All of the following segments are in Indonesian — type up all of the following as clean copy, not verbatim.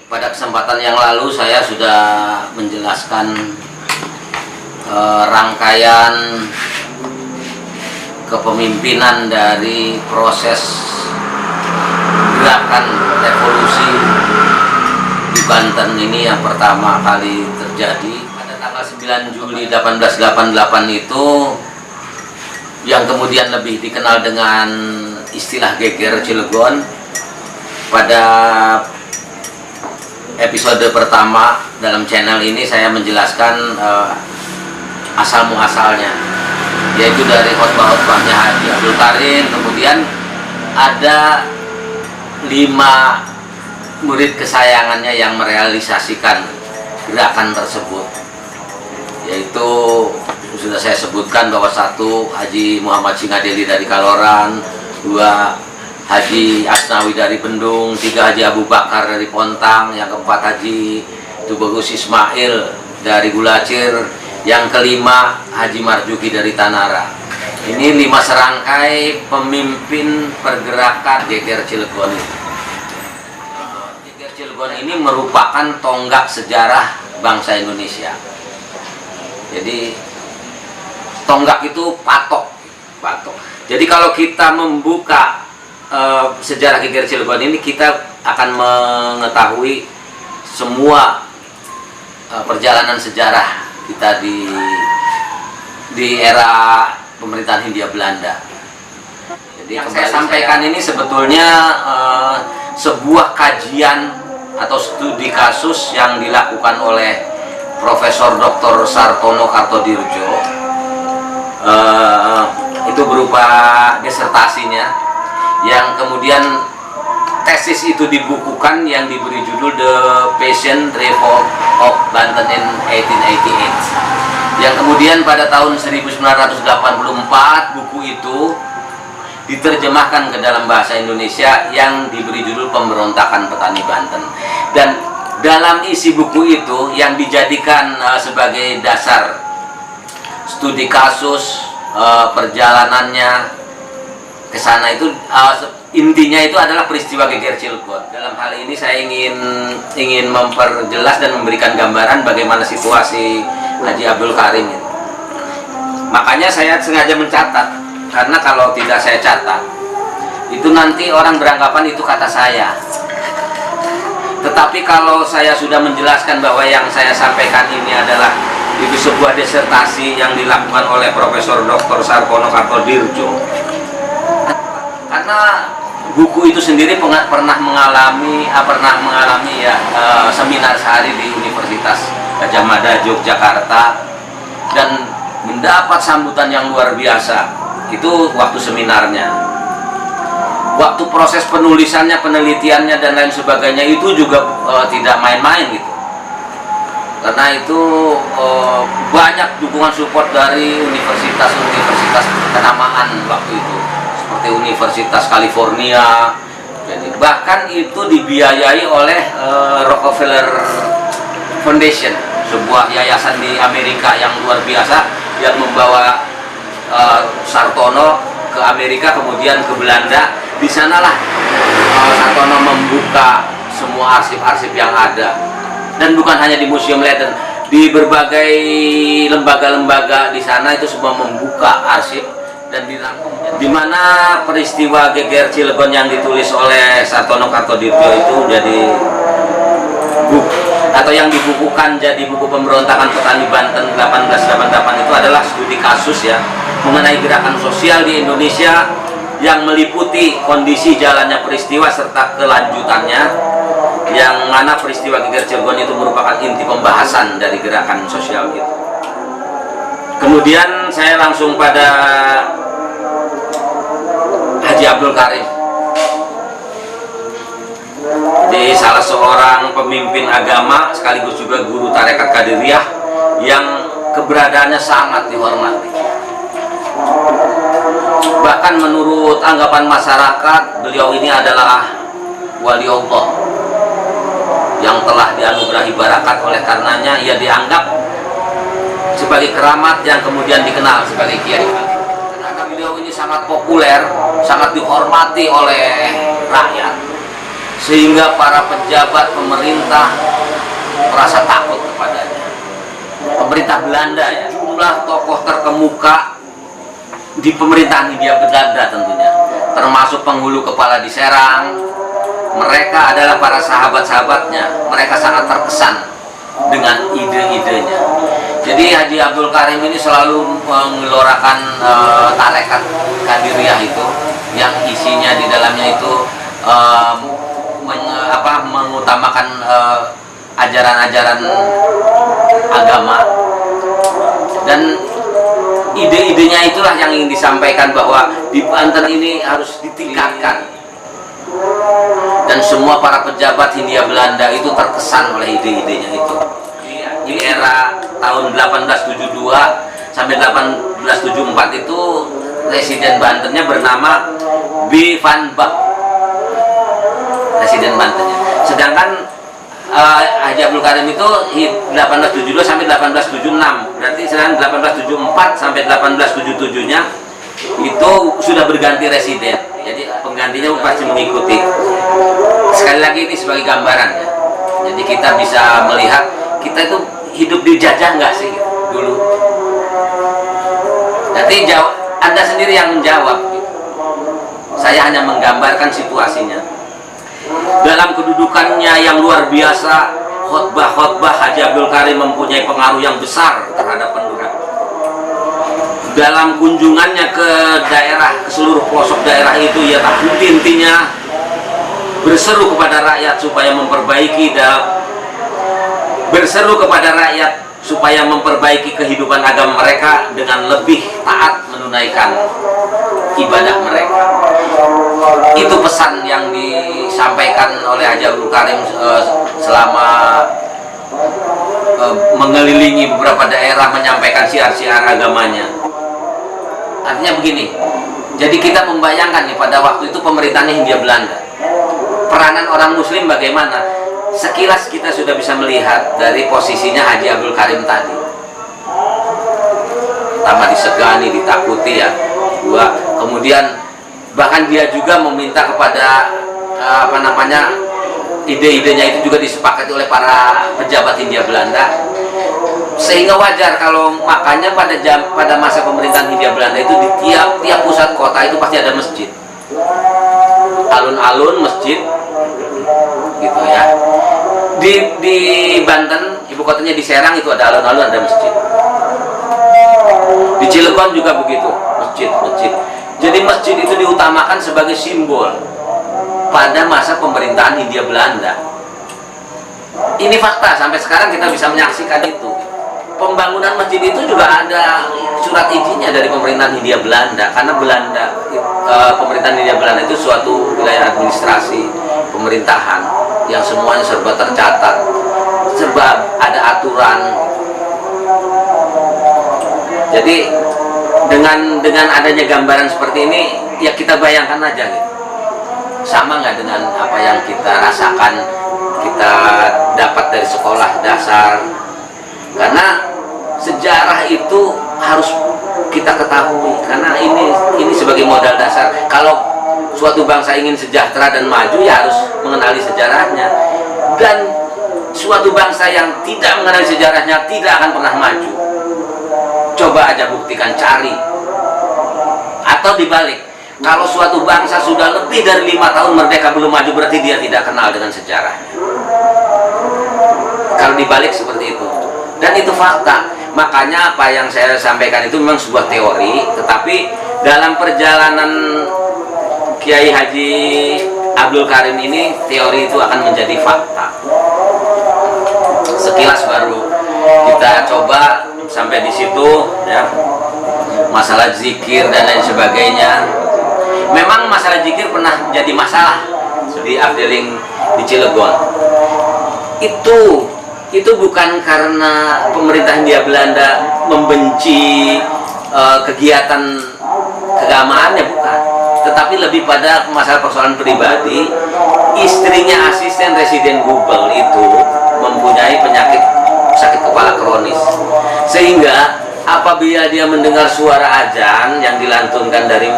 Pada kesempatan yang lalu saya sudah menjelaskan rangkaian kepemimpinan dari proses gerakan revolusi di Banten ini yang pertama kali terjadi pada tanggal 9 Juli 1888 itu, yang kemudian lebih dikenal dengan istilah geger Cilegon. Pada episode pertama dalam channel ini saya menjelaskan asal muasalnya, yaitu dari khotbah-khotbahnya Haji Abdul Karim. Kemudian ada 5 murid kesayangannya yang merealisasikan gerakan tersebut, yaitu sudah saya sebutkan bahwa 1 Haji Muhammad Singadeli dari Kaloran, 2 Haji Asnawi dari Bendung, 3 Haji Abu Bakar dari Pontang, yang keempat Haji Tubagus Ismail dari Gulacir, yang kelima Haji Marjuki dari Tanara. Ini 5 serangkai pemimpin pergerakan geger Cilegon. Geger Cilegon ini merupakan tonggak sejarah bangsa Indonesia. Jadi tonggak itu patok. Jadi kalau kita membuka sejarah geger Cilegon ini, kita akan mengetahui semua perjalanan sejarah kita di era pemerintahan Hindia Belanda. Jadi yang saya sampaikan ini sebetulnya sebuah kajian atau studi kasus yang dilakukan oleh Profesor Dr. Sartono Kartodirjo. Itu berupa disertasinya, yang kemudian tesis itu dibukukan, yang diberi judul The Peasant Revolt of Banten in 1888, yang kemudian pada tahun 1984 buku itu diterjemahkan ke dalam bahasa Indonesia yang diberi judul Pemberontakan Petani Banten. Dan dalam isi buku itu yang dijadikan sebagai dasar studi kasus perjalanannya ke sana itu, intinya itu adalah peristiwa geger Cilegon. Dalam hal ini saya ingin memperjelas dan memberikan gambaran bagaimana situasi Haji Abdul Karim ini. Makanya saya sengaja mencatat, karena kalau tidak saya catat itu nanti orang beranggapan itu kata saya. Tetapi kalau saya sudah menjelaskan bahwa yang saya sampaikan ini adalah itu sebuah disertasi yang dilakukan oleh Profesor Dr. Sartono Kartodirjo, karena buku itu sendiri pernah mengalami seminar sehari di Universitas Gadjah Mada Yogyakarta, dan mendapat sambutan yang luar biasa. Itu waktu seminarnya. Waktu proses penulisannya, penelitiannya dan lain sebagainya itu juga tidak main-main gitu. Karena itu banyak dukungan support dari universitas-universitas kenamaan waktu itu, seperti Universitas California. Jadi bahkan itu dibiayai oleh Rockefeller Foundation, sebuah yayasan di Amerika yang luar biasa, yang membawa Sartono ke Amerika, kemudian ke Belanda. Di sanalah Sartono membuka semua arsip-arsip yang ada. Dan bukan hanya di Museum Leiden, di berbagai lembaga-lembaga di sana itu semua membuka arsip dan dirangkum. Di mana peristiwa geger Cilegon yang ditulis oleh Sartono Kartodirjo itu jadi buku, atau yang dibukukan jadi buku Pemberontakan Petani Banten 1888 itu adalah studi kasus ya, mengenai gerakan sosial di Indonesia yang meliputi kondisi jalannya peristiwa serta kelanjutannya, yang mana peristiwa geger Cilegon itu merupakan inti pembahasan dari gerakan sosial itu. Kemudian saya langsung pada Haji Abdul Karim. Jadi salah seorang pemimpin agama sekaligus juga guru tarekat Qadiriyah yang keberadaannya sangat dihormati. Bahkan menurut anggapan masyarakat, beliau ini adalah wali Allah yang telah dianugerahi barakat. Oleh karenanya ia dianggap sebagai keramat yang kemudian dikenal sebagai Kiai. Karena beliau ini sangat populer, sangat dihormati oleh rakyat, sehingga para pejabat pemerintah merasa takut kepadanya. Pemerintah Belanda ya, jumlah tokoh terkemuka di pemerintahan Hindia Belanda tentunya, termasuk penghulu kepala di Serang. Mereka adalah para sahabat-sahabatnya. Mereka sangat terkesan dengan ide-idenya. Jadi Haji Abdul Karim ini selalu mengeluarkan tarekat Qadiriyah itu, yang isinya di dalamnya itu mengutamakan ajaran-ajaran agama, dan ide-idenya itulah yang ingin disampaikan bahwa di Banten ini harus ditingkatkan. Dan semua para pejabat Hindia Belanda itu terkesan oleh ide-idenya itu. Di era tahun 1872 sampai 1874 itu Residen Bantennya bernama B. van Bak, Residen Bantennya. Sedangkan Haji Abdul Karim itu 1872 sampai 1876, berarti sedangkan 1874 sampai 1877-nya itu sudah berganti residen. Jadi penggantinya pasti mengikuti. Sekali lagi ini sebagai gambaran ya. Jadi kita bisa melihat kita itu hidup dijajah nggak sih dulu. Nanti Anda sendiri yang menjawab. Saya hanya menggambarkan situasinya. Dalam kedudukannya yang luar biasa, khotbah-khotbah Haji Abdul Karim mempunyai pengaruh yang besar terhadap penduduk. Dalam kunjungannya ke daerah, ke seluruh pelosok daerah itu, ya intinya berseru kepada rakyat supaya memperbaiki kehidupan agama mereka dengan lebih taat menunaikan ibadah mereka. Itu pesan yang disampaikan oleh Haji Abdul Karim selama mengelilingi beberapa daerah menyampaikan syiar-syiar agamanya. Artinya begini, jadi kita membayangkan nih pada waktu itu pemerintahannya Hindia Belanda, peranan orang muslim bagaimana. Sekilas kita sudah bisa melihat dari posisinya Haji Abdul Karim tadi. Pertama disegani, ditakuti ya. Dua, kemudian bahkan dia juga meminta kepada ide-idenya itu juga disepakati oleh para pejabat Hindia Belanda, sehingga wajar kalau makanya pada masa pemerintahan Hindia Belanda itu di tiap pusat kota itu pasti ada masjid, alun-alun masjid gitu ya. Di Banten, ibu kotanya di Serang, itu ada alun-alun, ada masjid. Di Cilegon juga begitu, masjid. Jadi masjid itu diutamakan sebagai simbol pada masa pemerintahan Hindia Belanda. Ini fakta, sampai sekarang kita bisa menyaksikan itu. Pembangunan masjid itu juga ada surat izinnya dari pemerintahan Hindia Belanda, karena pemerintahan Hindia Belanda itu suatu wilayah administrasi pemerintahan yang semuanya serba tercatat, serba ada aturan. Jadi dengan adanya gambaran seperti ini, ya kita bayangkan aja gitu. Sama nggak dengan apa yang kita rasakan, kita dapat dari sekolah dasar. Karena sejarah itu harus kita ketahui, karena ini sebagai modal dasar. Kalau suatu bangsa ingin sejahtera dan maju, ya harus mengenali sejarahnya. Dan suatu bangsa yang tidak mengenali sejarahnya tidak akan pernah maju. Coba aja buktikan, cari. Atau dibalik, kalau suatu bangsa sudah lebih dari 5 tahun merdeka belum maju, berarti dia tidak kenal dengan sejarahnya. Kalau dibalik seperti itu. Dan itu fakta. Makanya apa yang saya sampaikan itu memang sebuah teori, tetapi dalam perjalanan Kiai Haji Abdul Karim ini, teori itu akan menjadi fakta. Sekilas baru kita coba sampai di situ ya. Masalah zikir dan lain sebagainya. Memang masalah zikir pernah jadi masalah di Afdeling di Cilegon. Itu bukan karena pemerintah Hindia Belanda membenci kegiatan keagamaannya, bukan, tetapi lebih pada masalah persoalan pribadi. Istrinya asisten residen Gubel itu mempunyai sakit kepala kronis, sehingga apabila dia mendengar suara azan yang dilantunkan dari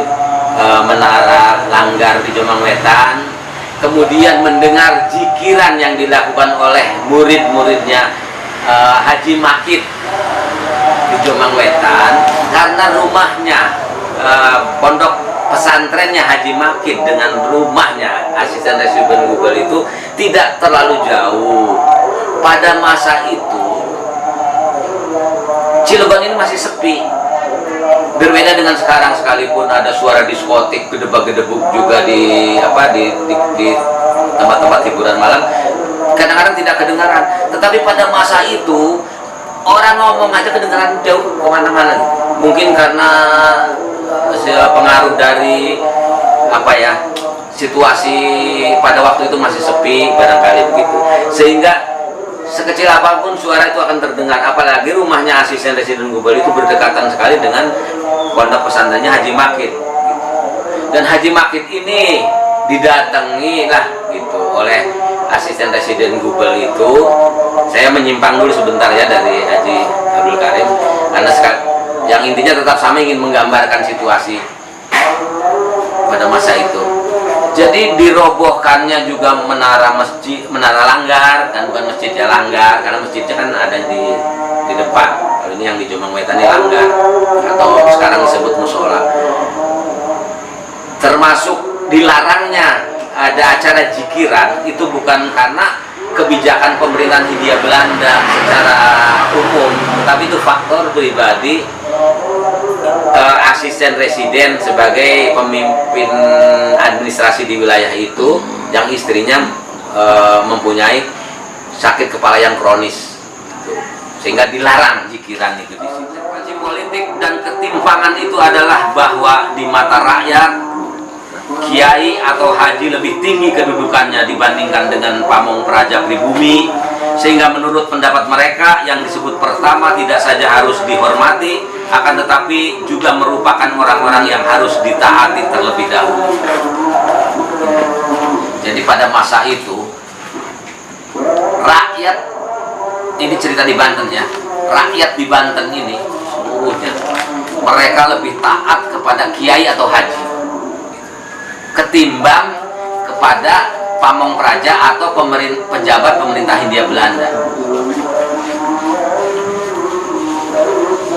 menara Langgar di Jombang Wetan, kemudian mendengar zikiran yang dilakukan oleh murid-muridnya Haji Makid di Jombang Wetan, karena rumahnya pondok pesantrennya Haji Makid dengan rumahnya asisten Residen Gubel itu tidak terlalu jauh. Pada masa itu Cilegon ini masih sepi, berbeda dengan sekarang. Sekalipun ada suara diskotik, gedebak-gedebuk juga di tempat-tempat hiburan malam, kadang-kadang tidak kedengaran. Tetapi pada masa itu orang ngomong aja kedengaran jauh kemana-mana. Mungkin karena pengaruh dari situasi pada waktu itu masih sepi, barangkali begitu, sehingga sekecil apapun suara itu akan terdengar. Apalagi rumahnya asisten Residen Gubel itu berdekatan sekali dengan pondok pesantrennya Haji Makid, dan Haji Makid ini didatangi lah gitu oleh asisten Residen Gubel itu. Saya menyimpang dulu sebentar ya dari Haji Abdul Karim, karena yang intinya tetap sama, ingin menggambarkan situasi pada masa itu. Jadi dirobohkannya juga menara Langgar, kan bukan masjidnya Langgar, karena masjidnya kan ada di depan. Kalau ini yang di Jombang Wetan ini Langgar, atau sekarang disebut musola. Termasuk dilarangnya ada acara zikiran itu bukan karena kebijakan pemerintahan Hindia Belanda secara umum, tapi itu faktor pribadi asisten residen sebagai pemimpin administrasi di wilayah itu, yang istrinya mempunyai sakit kepala yang kronis, sehingga dilarang zikiran itu di situ. Konsep politik dan ketimpangan itu adalah bahwa di mata rakyat kiai atau haji lebih tinggi kedudukannya dibandingkan dengan pamong praja pribumi, sehingga menurut pendapat mereka yang disebut pertama tidak saja harus dihormati, akan tetapi juga merupakan orang-orang yang harus ditaati terlebih dahulu. Jadi pada masa itu rakyat, ini cerita di Banten ya, rakyat di Banten ini seluruhnya mereka lebih taat kepada kiai atau haji ketimbang kepada pamong praja atau pejabat pemerintah Hindia Belanda.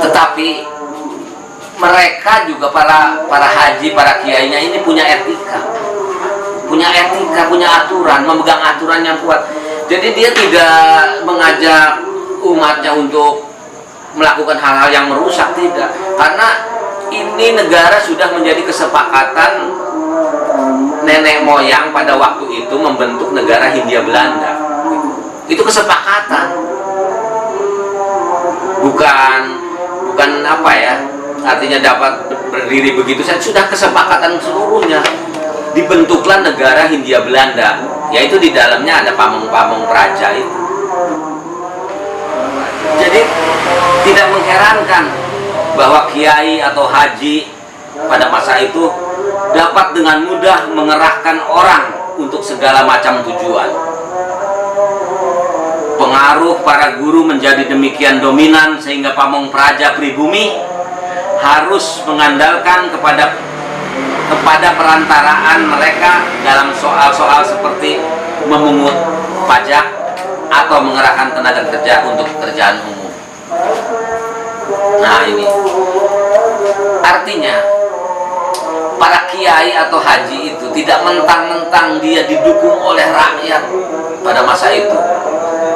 Tetapi mereka juga para haji, para kiainya ini punya etika, punya aturan, memegang aturan yang kuat. Jadi dia tidak mengajak umatnya untuk melakukan hal-hal yang merusak, tidak, karena ini negara sudah menjadi kesepakatan nenek moyang pada waktu itu membentuk negara Hindia Belanda. Itu kesepakatan, bukan artinya dapat berdiri begitu saja. Sudah kesepakatan seluruhnya. Dibentuklah negara Hindia Belanda, yaitu di dalamnya ada pamong-pamong praja itu. Jadi tidak mengherankan bahwa kiai atau haji pada masa itu dapat dengan mudah mengerahkan orang untuk segala macam tujuan. Pengaruh para guru menjadi demikian dominan sehingga pamong praja pribumi harus mengandalkan kepada perantaraan mereka dalam soal-soal seperti memungut pajak atau mengerahkan tenaga kerja untuk pekerjaan umum. Nah, ini artinya para kiai atau haji itu tidak mentang-mentang dia didukung oleh rakyat pada masa itu.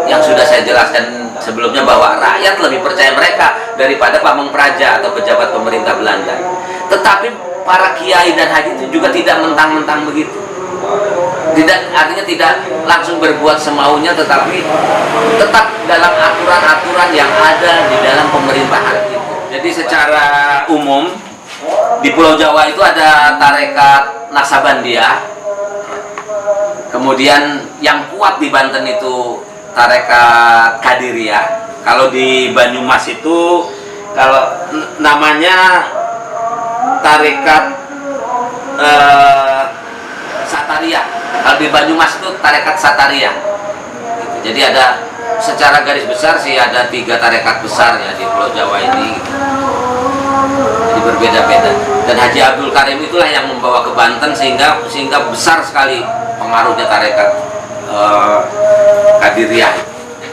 Yang sudah saya jelaskan sebelumnya bahwa rakyat lebih percaya mereka daripada pamong praja atau pejabat pemerintah Belanda. Tetapi para kiai dan haji itu juga tidak mentang-mentang begitu. Artinya tidak langsung berbuat semaunya, tetapi tetap dalam aturan-aturan yang ada di dalam pemerintahan itu. Jadi secara umum di Pulau Jawa itu ada tarekat Naksabandia. Kemudian yang kuat di Banten itu tarekat Qadiriyah. Kalau di Banyumas itu kalau namanya tarekat Satariyah. Kalau di Banyumas itu tarekat Satariyah. Jadi ada secara garis besar sih ada 3 tarekat besar ya di Pulau Jawa ini. Jadi berbeda-beda. Dan Haji Abdul Karim itulah yang membawa ke Banten sehingga besar sekali pengaruhnya tarekat Qadiriyah.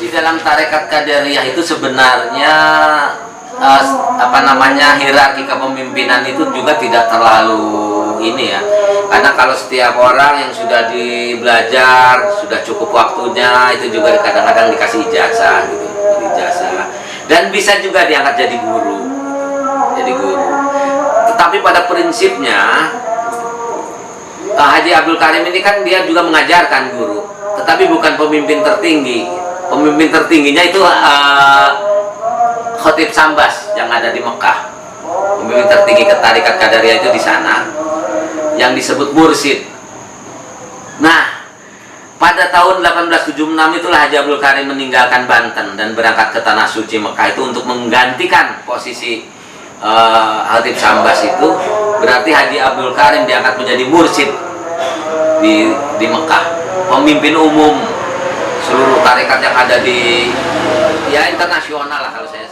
Di dalam tarekat Qadiriyah itu sebenarnya hierarki kepemimpinan itu juga tidak terlalu ini ya. Karena kalau setiap orang yang sudah belajar, sudah cukup waktunya, itu juga kadang-kadang dikasih ijazah gitu, ijazah. Dan bisa juga diangkat jadi guru. Tetapi pada prinsipnya Haji Abdul Karim ini kan dia juga mengajarkan guru, tetapi bukan pemimpin tertinggi. Pemimpin tertingginya itu Khatib Sambas yang ada di Mekah. Pemimpin tertinggi tarekat Qadariyah itu di sana, yang disebut mursyid. Nah, pada tahun 1876 itulah Haji Abdul Karim meninggalkan Banten dan berangkat ke Tanah Suci Mekah itu untuk menggantikan posisi Khatib Sambas itu. Berarti Haji Abdul Karim diangkat menjadi mursyid di Mekah, pemimpin umum seluruh tarekat yang ada di internasional lah kalau saya